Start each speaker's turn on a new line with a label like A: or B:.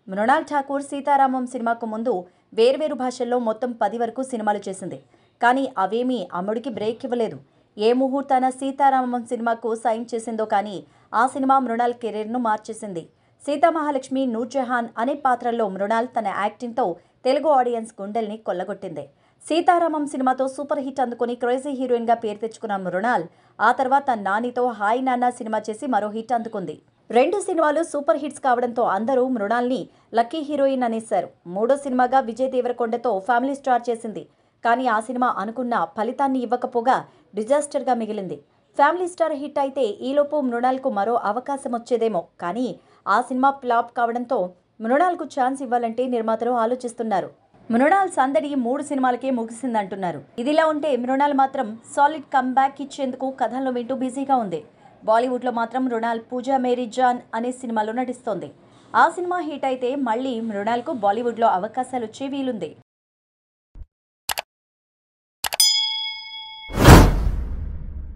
A: మృణాల్ ఠాకూర్ సీతారామం సినిమాకు ముందు వేర్వేరు భాషల్లో మొత్తం 10 వరకు సినిమాలు చేసింది. కానీ అవేమీ అమ్మడికి బ్రేక్ ఇవ్వలేదు. ఏ ముహూర్తాన సీతారామం సినిమాకు సైన్ చేసిందో కానీ ఆ సినిమా మృణాల్ కెరీర్ను మార్చేసింది. సీతామహాలక్ష్మి, నూర్జహాన్ అనే పాత్రల్లో మృణాల్ తన యాక్టింగ్తో తెలుగు ఆడియన్స్ గుండెల్ని కొల్లగొట్టింది. సీతారామం సినిమాతో సూపర్ హిట్ అందుకుని క్రేజీ హీరోయిన్గా పేరు తెచ్చుకున్న మృణాల్ ఆ తర్వాత నానితో హాయ్ నాన్న సినిమా చేసి మరో హిట్ అందుకుంది. 2 సినిమాలు సూపర్ హిట్స్ కావడంతో అందరూ మృణాల్ని లక్కీ హీరోయిన్ అనేశారు. 3వ సినిమాగా విజయ్ దేవరకొండతో ఫ్యామిలీ స్టార్ చేసింది. కానీ ఆ సినిమా అనుకున్న ఫలితాన్ని ఇవ్వకపోగా డిజాస్టర్గా మిగిలింది. ఫ్యామిలీ స్టార్ హిట్ అయితే ఈలోపు మృణాల్కు మరో అవకాశం వచ్చేదేమో. కానీ ఆ సినిమా ఫ్లాప్ కావడంతో మృణాల్కు ఛాన్స్ ఇవ్వాలంటే నిర్మాతలు ఆలోచిస్తున్నారు. మృణాల్ సందడి 3 సినిమాలకే ముగిసిందంటున్నారు. ఇదిలా ఉంటే మృణాల్ మాత్రం సాలిడ్ కమ్బ్యాక్ ఇచ్చేందుకు కథలను వింటూ బిజీగా ఉంది. బాలీవుడ్లో మాత్రం మృణాల్ పూజా మేరీ జాన్ అనే సినిమాలో నటిస్తోంది. ఆ సినిమా హిట్ అయితే మళ్ళీ మృణాల్కు బాలీవుడ్లో అవకాశాలు వచ్చే వీలుంది.